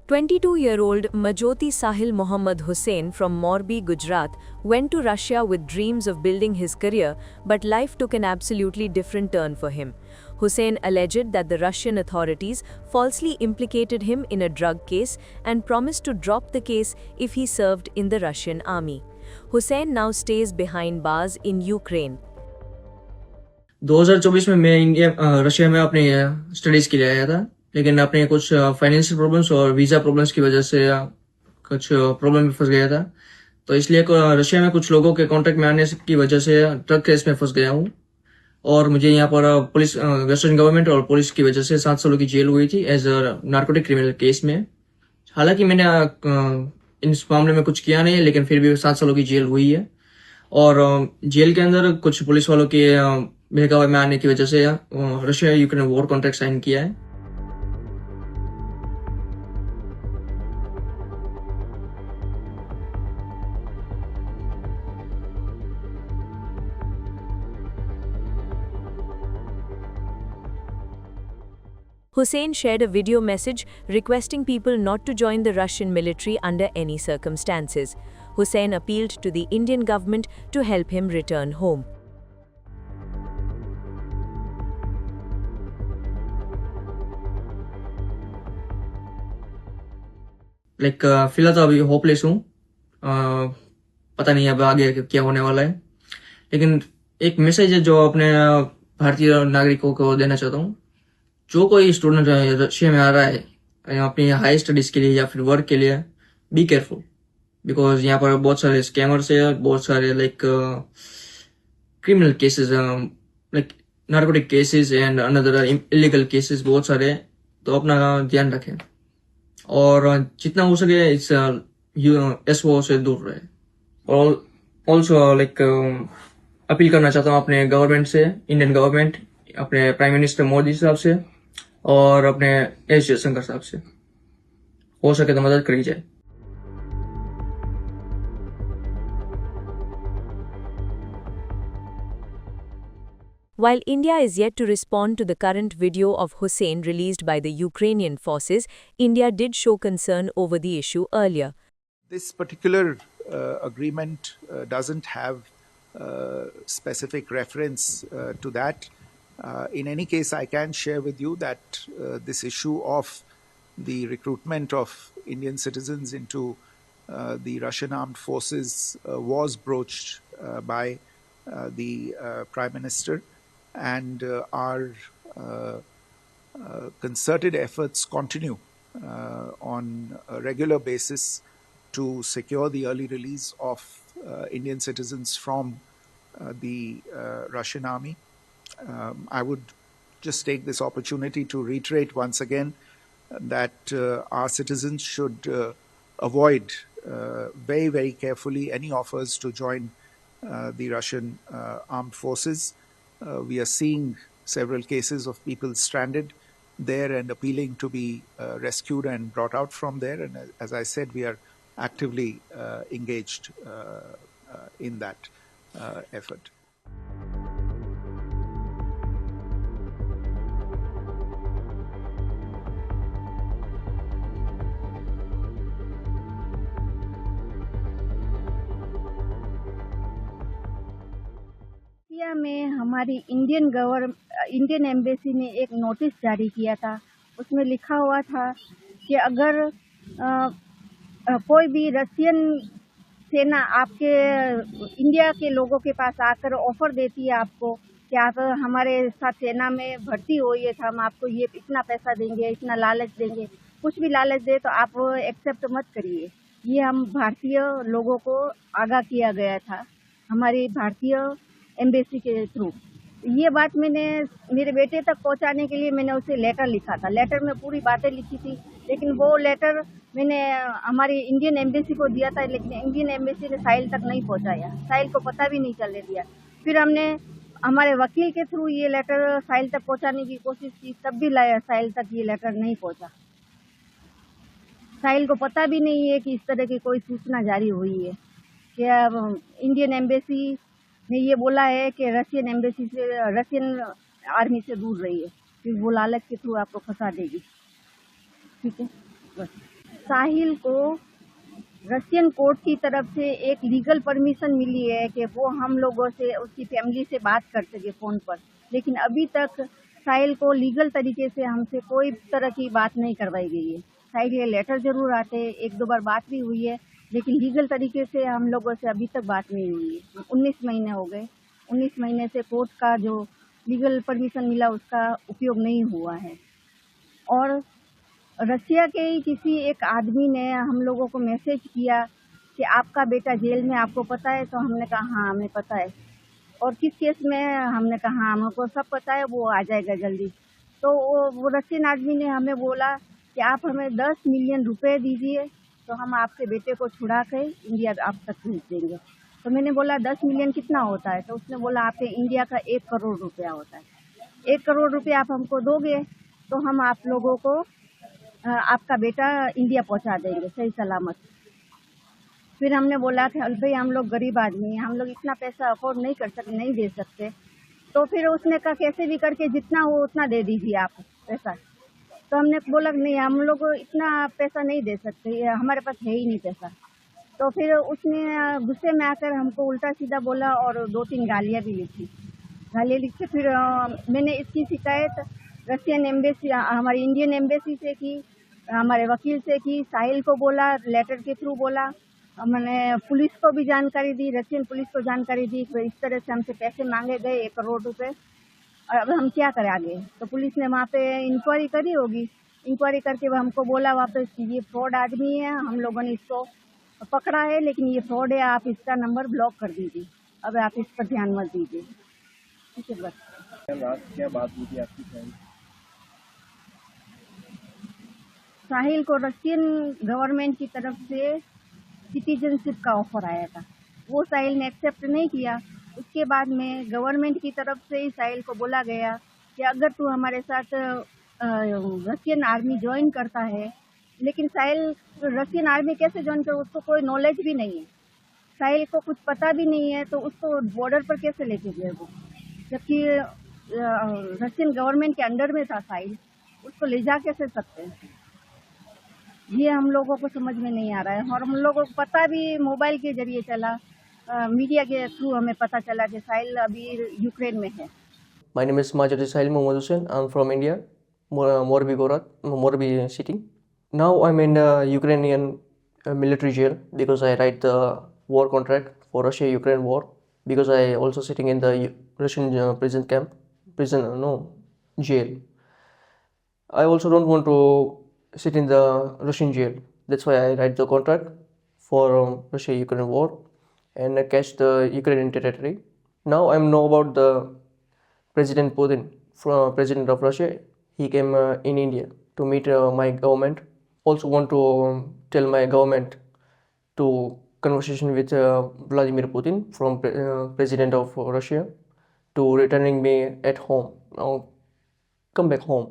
22-year-old Majoti Sahil Mohammad Hussain from Morbi, Gujarat, went to Russia with dreams of building his career, but life took an absolutely different turn for him. Hussain alleged that the Russian authorities falsely implicated him in a drug case and promised to drop the case if he served in the Russian army. Hussain now stays behind bars in Ukraine. 2024 में मैं Russia में अपनी studies के लिए आया था, लेकिन अपने कुछ फाइनेंशियल प्रॉब्लम्स और वीजा प्रॉब्लम्स की वजह से कुछ प्रॉब्लम में फंस गया था। तो इसलिए रशिया में कुछ लोगों के कांटेक्ट में आने की वजह से ड्रग केस में फंस गया हूँ और मुझे यहाँ पर पुलिस, वेस्टर्न गवर्नमेंट और पुलिस की वजह से 7 सालों की जेल हुई थी as a narcotic criminal case में। हालांकि मैंने इस मामले में कुछ किया नहीं, लेकिन फिर भी 7 सालों की जेल हुई है और जेल के अंदर कुछ पुलिस वालों के बहकावे में आने की वजह से Russia Ukraine war contract sign किया है। Hussain shared a video message requesting people not to join the Russian military under any circumstances. Hussain appealed to the Indian government to help him return home. फिलहाल तो अभी hopeless हूँ, पता नहीं अब आगे क्या होने वाला है, लेकिन एक मैसेज है जो अपने भारतीय नागरिकों को देना चाहता हूँ। जो कोई स्टूडेंट रशिया में आ रहा है अपनी हाई स्टडीज के लिए या फिर वर्क के लिए, बी केयरफुल, बिकॉज यहाँ पर बहुत सारे स्कैमर्स है, बहुत सारे criminal cases, narcotic cases and another illegal cases बहुत सारे हैं। तो अपना ध्यान रखें और जितना हो सके इस एसओ से दूर रहे। और ऑल्सो अपील करना चाहता हूँ अपने गवर्नमेंट से, इंडियन गवर्नमेंट, अपने प्राइम मिनिस्टर मोदी साहब से और अपने एस जयशंकर साहब से, हो सके तो मदद करी जाए। While India is yet to respond to the current video of Hussain released by the Ukrainian forces, India did show concern over the issue earlier. This particular agreement doesn't have specific reference to that. In any case, I can share with you that this issue of the recruitment of Indian citizens into the Russian armed forces was broached by the Prime Minister, and our concerted efforts continue on a regular basis to secure the early release of Indian citizens from the Russian army. I would just take this opportunity to reiterate once again that our citizens should avoid very, very carefully any offers to join the Russian armed forces. We are seeing several cases of people stranded there and appealing to be rescued and brought out from there. And as I said, we are actively engaged in that effort. India में हमारी Indian embassy ने एक notice जारी किया था। उसमें लिखा हुआ था कि अगर कोई भी रशियन सेना आपके इंडिया के लोगों के पास आकर ऑफर देती है आपको कि आप हमारे साथ सेना में भर्ती होइए, तो हम आपको ये इतना पैसा देंगे, इतना लालच देंगे, कुछ भी लालच दे तो आप एक्सेप्ट मत करिए। ये हम भारतीय लोगों को आगाह किया गया था हमारी भारतीय एम्बेसी के थ्रू। ये बात मैंने मेरे बेटे तक पहुंचाने के लिए मैंने उसे लेटर लिखा था। लेटर में पूरी बातें लिखी थी, लेकिन वो लेटर मैंने हमारी इंडियन एम्बेसी को दिया था, लेकिन इंडियन एम्बेसी ने साहिल तक नहीं पहुंचाया, साहिल को पता भी नहीं चलने दिया। फिर हमने हमारे वकील के थ्रू ये लेटर साहिल तक पहुंचाने की कोशिश की, तब भी साहिल तक ये लेटर नहीं पहुंचा। साहिल को पता भी नहीं है कि इस तरह की कोई सूचना जारी हुई है कि इंडियन एम्बेसी ने ये बोला है कि रशियन एम्बेसी से, रशियन आर्मी से दूर रहिए, फिर वो लालच के थ्रू आपको फंसा देगी। ठीक है, बस। साहिल को रशियन कोर्ट की तरफ से एक लीगल परमिशन मिली है कि वो हम लोगों से, उसकी फैमिली से बात कर सके फ़ोन पर, लेकिन अभी तक साहिल को लीगल तरीके से हमसे कोई तरह की बात नहीं करवाई गई है। साहिल के लेटर जरूर आते हैं, 1-2 बार बात भी हुई है, लेकिन लीगल तरीके से हम लोगों से अभी तक बात नहीं हुई है। 19 महीने हो गए, 19 महीने से कोर्ट का जो लीगल परमिशन मिला उसका उपयोग नहीं हुआ है। और रशिया के ही किसी एक आदमी ने हम लोगों को मैसेज किया कि आपका बेटा जेल में, आपको पता है? तो हमने कहा हाँ हमें पता है। और किस केस में? हमने कहा हाँ हमको सब पता है, वो आ जाएगा जल्दी। तो वो रशियन आदमी ने हमें बोला कि आप हमें 10 मिलियन रुपए दीजिए तो हम आपके बेटे को छुड़ा के इंडिया आप तक भेज देंगे। तो मैंने बोला 10 मिलियन कितना होता है? तो उसने बोला आपके इंडिया का 1 करोड़ रुपया होता है। 1 करोड़ रुपया आप हमको दोगे तो हम आप लोगों को आपका बेटा इंडिया पहुंचा देंगे सही सलामत। फिर हमने बोला कि भाई हम लोग गरीब आदमी हैं, हम लोग इतना पैसा अफोर्ड नहीं कर सकते, नहीं दे सकते। तो फिर उसने कहा कैसे भी करके जितना हो उतना दे दीजिए आप पैसा। तो हमने बोला नहीं हम लोग इतना पैसा नहीं दे सकते, हमारे पास है ही नहीं पैसा। तो फिर उसने गुस्से में आकर हमको उल्टा सीधा बोला और 2-3 गालियाँ भी लिखी। गालियाँ लिख के फिर मैंने इसकी शिकायत रशियन एम्बेसी, हमारी इंडियन एम्बेसी से की, हमारे वकील से की, साहिल को बोला, लेटर के थ्रू बोला। मैंने पुलिस को भी जानकारी दी, रशियन पुलिस को जानकारी दी कि इस तरह से हमसे पैसे मांगे गए 1 करोड़ रुपए, और अब हम क्या करें आगे। तो पुलिस ने वहाँ पे इंक्वायरी करी होगी, इंक्वायरी करके वो हमको बोला वापस कि ये फ्रॉड आदमी है, हम लोगों ने इसको पकड़ा है लेकिन ये फ्रॉड है, आप इसका नंबर ब्लॉक कर दीजिए, अब आप इस पर ध्यान मत दीजिए। ठीक है बस। क्या बात हुई थी आपकी फ्रेंड? साहिल को रशियन गवर्नमेंट की तरफ से सिटीजनशिप का ऑफर आया था, वो साहिल ने एक्सेप्ट नहीं किया। उसके बाद में गवर्नमेंट की तरफ से ही साहिल को बोला गया कि अगर तू हमारे साथ रशियन आर्मी ज्वाइन करता है, लेकिन साहिल रशियन आर्मी कैसे ज्वाइन करे, उसको कोई नॉलेज भी नहीं है, साहिल को कुछ पता भी नहीं है, तो उसको बॉर्डर पर कैसे लेके गए वो, जबकि रशियन गवर्नमेंट के अंडर में था साहिल, उसको ले जा कैसे सकते हैं, ये हम लोगों को समझ में नहीं आ रहा है। और हम लोगों को पता भी मोबाइल के जरिए चला, मीडिया के थ्रू हमें पता चला कि साहिल अभी यूक्रेन में है। My name is Majid Sahil Mohammad Hussain. I'm from India, Morbi Gorat, Morbi city. Now I'm in the Ukrainian military jail because I write the war contract for Russia-Ukraine war, because I also sitting in the Russian jail. I also don't want to sit in the Russian jail. That's why I write the contract for Russia-Ukraine war and catch the Ukrainian territory. Now I know about the President Putin, President of Russia. He came in India to meet my government. Also want to tell my government to conversation with Vladimir Putin from President of Russia to returning me at home. Now come back home.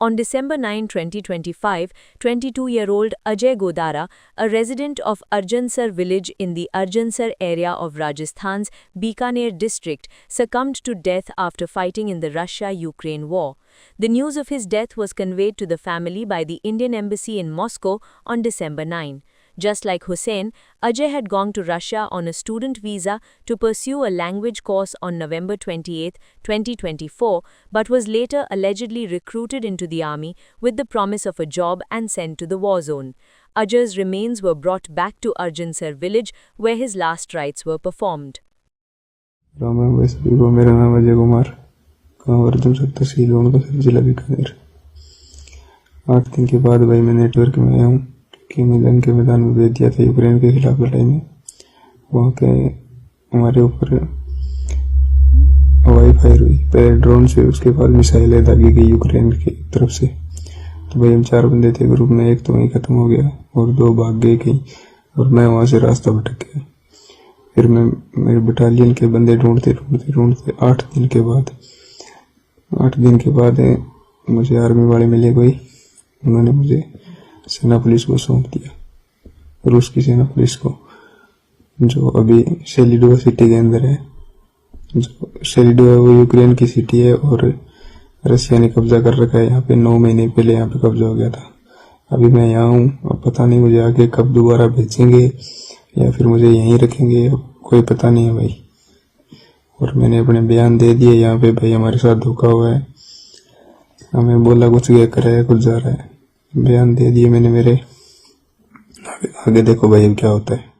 On December 9, 2025, 22-year-old Ajay Godara, a resident of Arjansar village in the Arjansar area of Rajasthan's Bikaner district, succumbed to death after fighting in the Russia-Ukraine war. The news of his death was conveyed to the family by the Indian Embassy in Moscow on December 9. Just like Hussain, Ajay had gone to Russia on a student visa to pursue a language course on November 28, 2024, but was later allegedly recruited into the army with the promise of a job and sent to the war zone. Ajay's remains were brought back to Arjansar village, where his last rites were performed. मेरा नाम अजय कुमार, गाँव अर्जुनसर, तहसील ओणगांव, जिला बीकानेर। 8 दिन के बाद भाई मैं network में आया हूँ कि मैं जंग के मैदान में भेज दिया था यूक्रेन के खिलाफ लड़ाई में। वहाँ के हमारे ऊपर हवाई फायर हुई, पहले ड्रोन से, उसके बाद मिसाइलें दागी गई यूक्रेन की तरफ से। तो भाई हम 4 बंदे थे ग्रुप में, एक तो वहीं खत्म हो गया और 2 भाग गए कहीं, और मैं वहाँ से रास्ता भटक गया। फिर मैं मेरे बटालियन के बंदे ढूंढते 8 दिन के बाद मुझे आर्मी वाले मिले कोई, उन्होंने मुझे सेना पुलिस को सौंप दिया, रूस की सेना पुलिस को, जो अभी सेलिडो सिटी के अंदर है। जो शेलिडो है वो यूक्रेन की सिटी है और रशिया ने कब्जा कर रखा है यहाँ पे। 9 महीने पहले यहाँ पे कब्जा हो गया था। अभी मैं यहाँ हूँ, अब पता नहीं मुझे आगे कब दोबारा भेजेंगे या फिर मुझे यहीं रखेंगे, कोई पता नहीं है भाई। और मैंने अपने बयान दे दिए यहाँ पे, भाई हमारे साथ धोखा हुआ है, हमें बोला कुछ गया कर रहा है, कुछ जा रहा है। बयान दे दिए मैंने मेरे, आगे देखो भाई अब क्या होता है।